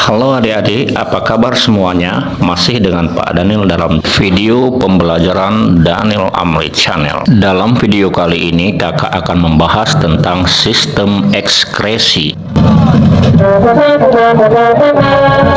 Halo adik-adik, apa kabar semuanya? Masih dengan Pak Daniel dalam video pembelajaran Daniel Amri Channel. Dalam video kali ini kakak akan membahas tentang sistem ekskresi.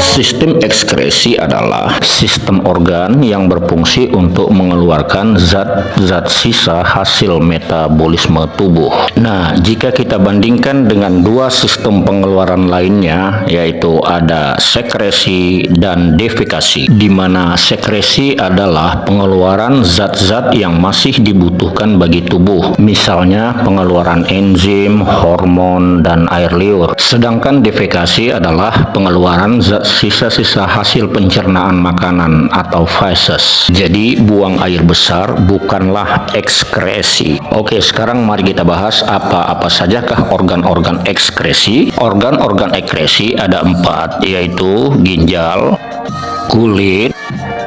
Sistem ekskresi adalah sistem organ yang berfungsi untuk mengeluarkan zat-zat sisa hasil metabolisme tubuh. Nah, jika kita bandingkan dengan dua sistem pengeluaran lainnya, yaitu ada sekresi dan defekasi, di mana sekresi adalah pengeluaran zat-zat yang masih dibutuhkan bagi tubuh, misalnya pengeluaran enzim, hormon, dan air liur. Sedangkan defekasi adalah pengeluaran zat sisa-sisa hasil pencernaan makanan atau feces. Jadi buang air besar bukanlah ekskresi. Oke, sekarang mari kita bahas apa-apa sajakah organ-organ ekskresi. Organ-organ ekskresi ada 4, yaitu ginjal, kulit,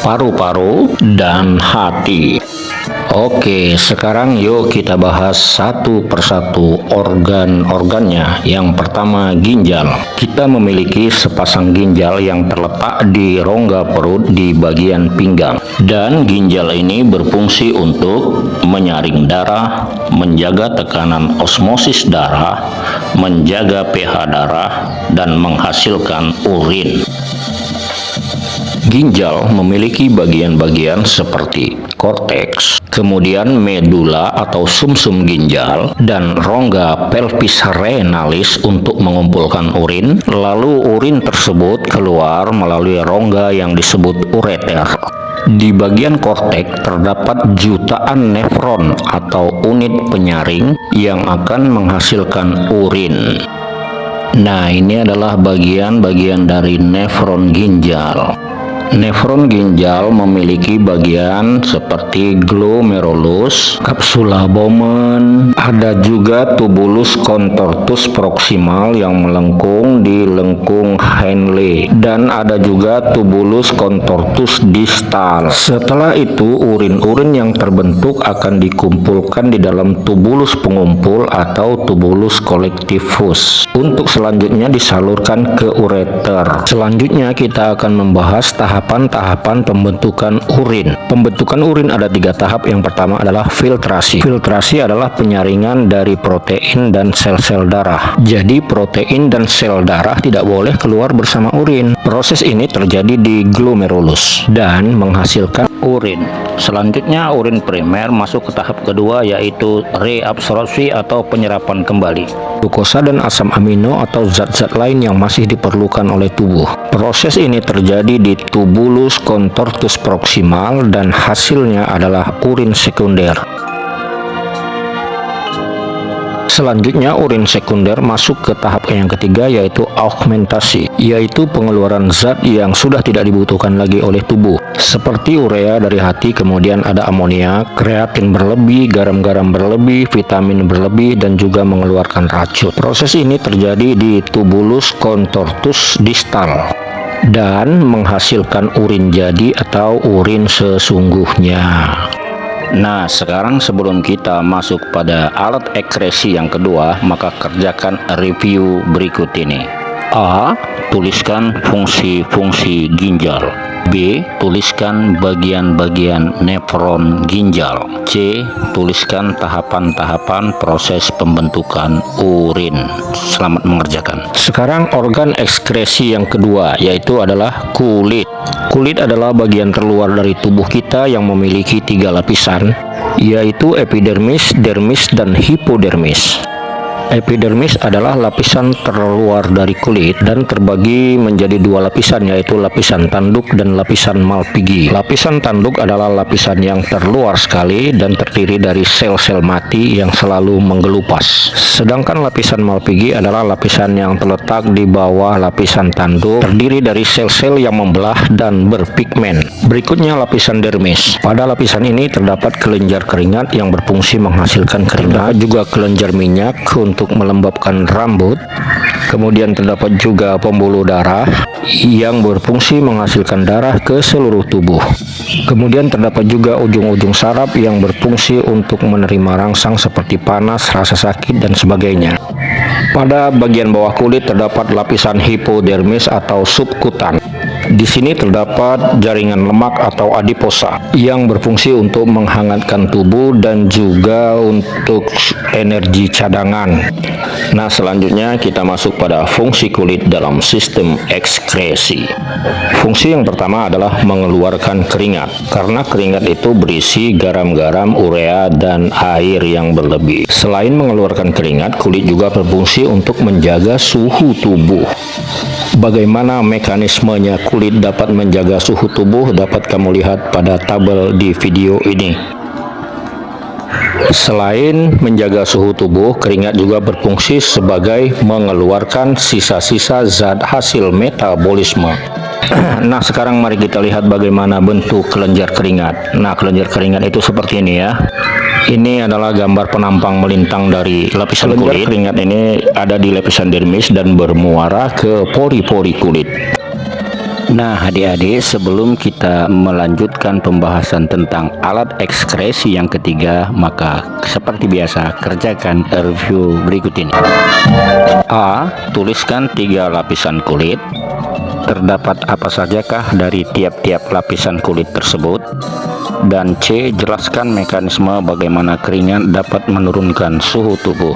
paru-paru, dan hati. Oke, sekarang yuk kita bahas satu persatu organ-organnya. Yang pertama, ginjal. Kita memiliki sepasang ginjal yang terletak di rongga perut di bagian pinggang. Dan ginjal ini berfungsi untuk menyaring darah, menjaga tekanan osmosis darah, menjaga pH darah, dan menghasilkan urin. Ginjal memiliki bagian-bagian seperti korteks, kemudian medula atau sumsum ginjal, dan rongga pelvis renalis untuk mengumpulkan urin, lalu urin tersebut keluar melalui rongga yang disebut ureter. Di bagian korteks terdapat jutaan nefron atau unit penyaring yang akan menghasilkan urin. Nah, ini adalah bagian-bagian dari nefron ginjal. Nefron ginjal memiliki bagian seperti glomerulus, capsula Bowman, ada juga tubulus contortus proximal yang melengkung di lengkung Henle, dan ada juga tubulus contortus distal. Setelah itu, urin-urin yang terbentuk akan dikumpulkan di dalam tubulus pengumpul atau tubulus collectivus, untuk selanjutnya disalurkan ke ureter. Selanjutnya kita akan membahas tahapan pembentukan urin. Pembentukan urin ada 3 tahap. Yang pertama adalah filtrasi. Filtrasi adalah penyaringan dari protein dan sel-sel darah. Jadi protein dan sel darah tidak boleh keluar bersama urin. Proses ini terjadi di glomerulus dan menghasilkan urin. Selanjutnya urin primer masuk ke tahap kedua, yaitu reabsorpsi atau penyerapan kembali. Glukosa dan asam amino atau zat-zat lain yang masih diperlukan oleh tubuh. Proses ini terjadi di tubulus contortus proximal dan hasilnya adalah urin sekunder. Selanjutnya urin sekunder masuk ke tahap yang ketiga, yaitu augmentasi, yaitu pengeluaran zat yang sudah tidak dibutuhkan lagi oleh tubuh, seperti urea dari hati, kemudian ada amoniak, kreatin berlebih, garam-garam berlebih, vitamin berlebih, dan juga mengeluarkan racun. Proses ini terjadi di tubulus contortus distal dan menghasilkan urin jadi atau urin sesungguhnya. Nah, sekarang sebelum kita masuk pada alat ekskresi yang kedua, maka kerjakan review berikut ini. A. Tuliskan fungsi-fungsi ginjal. B. Tuliskan bagian-bagian nefron ginjal. C. Tuliskan tahapan-tahapan proses pembentukan urin. Selamat mengerjakan. Sekarang organ ekskresi yang kedua, yaitu adalah kulit. Kulit adalah bagian terluar dari tubuh kita yang memiliki 3 lapisan, yaitu epidermis, dermis, dan hipodermis. Epidermis adalah lapisan terluar dari kulit dan terbagi menjadi 2 lapisan, yaitu lapisan tanduk dan lapisan Malpighi. Lapisan tanduk adalah lapisan yang terluar sekali dan terdiri dari sel-sel mati yang selalu menggelupas. Sedangkan lapisan Malpighi adalah lapisan yang terletak di bawah lapisan tanduk, terdiri dari sel-sel yang membelah dan berpigmen. Berikutnya lapisan dermis. Pada lapisan ini terdapat kelenjar keringat yang berfungsi menghasilkan keringat, juga kelenjar minyak untuk untuk melembabkan rambut. Kemudian terdapat juga pembuluh darah yang berfungsi menghasilkan darah ke seluruh tubuh. Kemudian terdapat juga ujung-ujung saraf yang berfungsi untuk menerima rangsang seperti panas, rasa sakit, dan sebagainya. Pada bagian bawah kulit terdapat lapisan hipodermis atau subkutan. Di sini terdapat jaringan lemak atau adiposa yang berfungsi untuk menghangatkan tubuh dan juga untuk energi cadangan. Nah, selanjutnya kita masuk pada fungsi kulit dalam sistem ekskresi. Fungsi yang pertama adalah mengeluarkan keringat, karena keringat itu berisi garam-garam, urea, dan air yang berlebih. Selain mengeluarkan keringat, kulit juga berfungsi untuk menjaga suhu tubuh. Bagaimana mekanismenya kulit dapat menjaga suhu tubuh dapat kamu lihat pada tabel di video ini. Selain menjaga suhu tubuh, keringat juga berfungsi sebagai mengeluarkan sisa-sisa zat hasil metabolisme. Nah, sekarang mari kita lihat bagaimana bentuk kelenjar keringat. Nah, kelenjar keringat itu seperti ini ya. Ini adalah gambar penampang melintang dari lapisan kulit. Keringat ini ada di lapisan dermis dan bermuara ke pori-pori kulit. Nah, adik-adik, sebelum kita melanjutkan pembahasan tentang alat ekskresi yang ketiga, maka seperti biasa kerjakan review berikut ini. A. Tuliskan 3 lapisan kulit. Terdapat apa sajakah dari tiap-tiap lapisan kulit tersebut? Dan C. Jelaskan mekanisme bagaimana keringat dapat menurunkan suhu tubuh.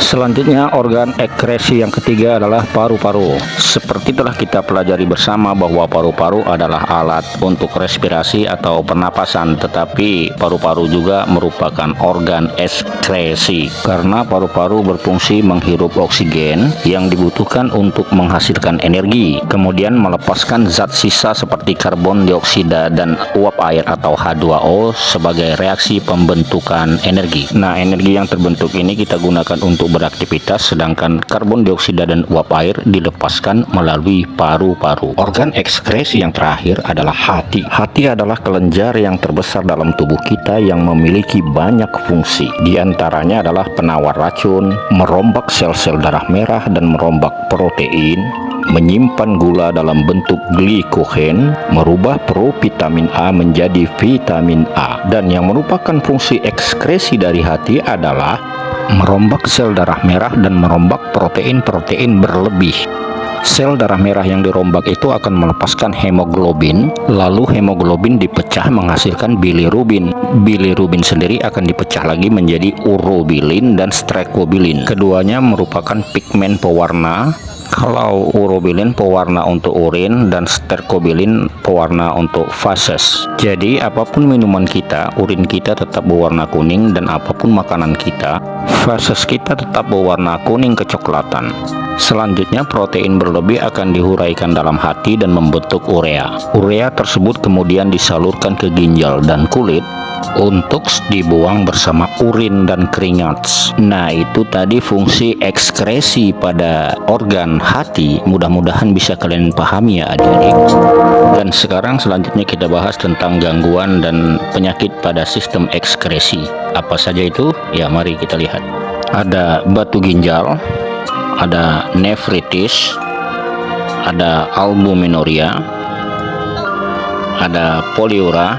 Selanjutnya, organ ekskresi yang ketiga adalah paru-paru. Seperti telah kita pelajari bersama bahwa paru-paru adalah alat untuk respirasi atau pernapasan, tetapi paru-paru juga merupakan organ ekskresi karena paru-paru berfungsi menghirup oksigen yang dibutuhkan untuk menghasilkan energi, kemudian melepaskan zat sisa seperti karbon dioksida dan uap air atau H2O sebagai reaksi pembentukan energi. Nah, energi yang terbentuk ini kita gunakan untuk beraktivitas, sedangkan karbon dioksida dan uap air dilepaskan melalui paru-paru. Organ ekskresi yang terakhir adalah hati. Hati adalah kelenjar yang terbesar dalam tubuh kita yang memiliki banyak fungsi. Di antaranya adalah penawar racun, merombak sel-sel darah merah dan merombak protein, menyimpan gula dalam bentuk glikogen, merubah provitamin A menjadi vitamin A. Dan yang merupakan fungsi ekskresi dari hati adalah merombak sel darah merah dan merombak protein-protein berlebih. Sel darah merah yang dirombak itu akan melepaskan hemoglobin, lalu hemoglobin dipecah menghasilkan bilirubin. Bilirubin sendiri akan dipecah lagi menjadi urobilin dan strobilin. Keduanya merupakan pigmen pewarna. Kalau urobilin pewarna untuk urin dan sterkobilin pewarna untuk fases. Jadi apapun minuman kita, urin kita tetap berwarna kuning, dan apapun makanan kita, fases kita tetap berwarna kuning kecoklatan. Selanjutnya, protein berlebih akan dihuraikan dalam hati dan membentuk urea. Urea tersebut kemudian disalurkan ke ginjal dan kulit untuk dibuang bersama urin dan keringat. Nah, itu tadi fungsi ekskresi pada organ hati. Mudah-mudahan bisa kalian pahami ya adik-adik. Dan sekarang selanjutnya kita bahas tentang gangguan dan penyakit pada sistem ekskresi. Apa saja itu? Ya, mari kita lihat. Ada batu ginjal, ada nefritis, ada albuminuria, ada poliura,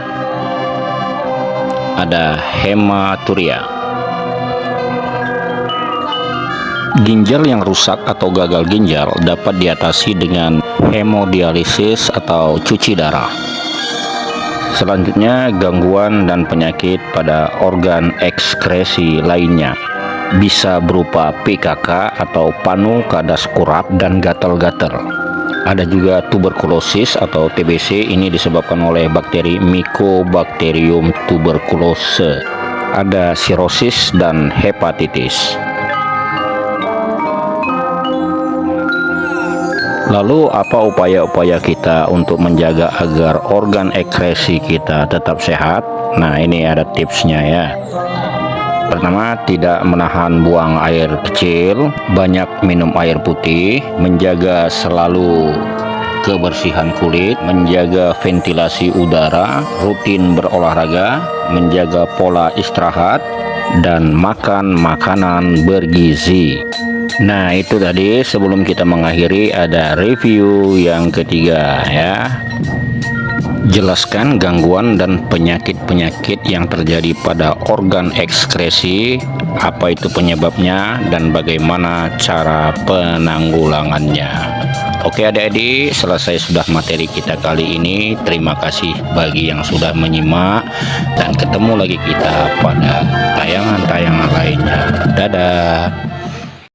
ada hematuria. Ginjal yang rusak atau gagal ginjal dapat diatasi dengan hemodialisis atau cuci darah. Selanjutnya, gangguan dan penyakit pada organ ekskresi lainnya bisa berupa PKK atau panu kadas kurap dan gatal-gatal. Ada juga tuberkulosis atau TBC, ini disebabkan oleh bakteri Mycobacterium tuberculose. Ada sirosis dan hepatitis. Lalu apa upaya-upaya kita untuk menjaga agar organ ekskresi kita tetap sehat? Nah, ini ada tipsnya ya. Pertama, tidak menahan buang air kecil, banyak minum air putih, menjaga selalu kebersihan kulit, menjaga ventilasi udara, rutin berolahraga, menjaga pola istirahat, dan makan makanan bergizi. Nah, itu tadi. Sebelum kita mengakhiri, ada review yang ketiga ya. Jelaskan gangguan dan penyakit-penyakit yang terjadi pada organ ekskresi, apa itu penyebabnya dan bagaimana cara penanggulangannya. Oke adik-adik, selesai sudah materi kita kali ini. Terima kasih bagi yang sudah menyimak, dan ketemu lagi kita pada tayangan-tayangan lainnya. Dadah.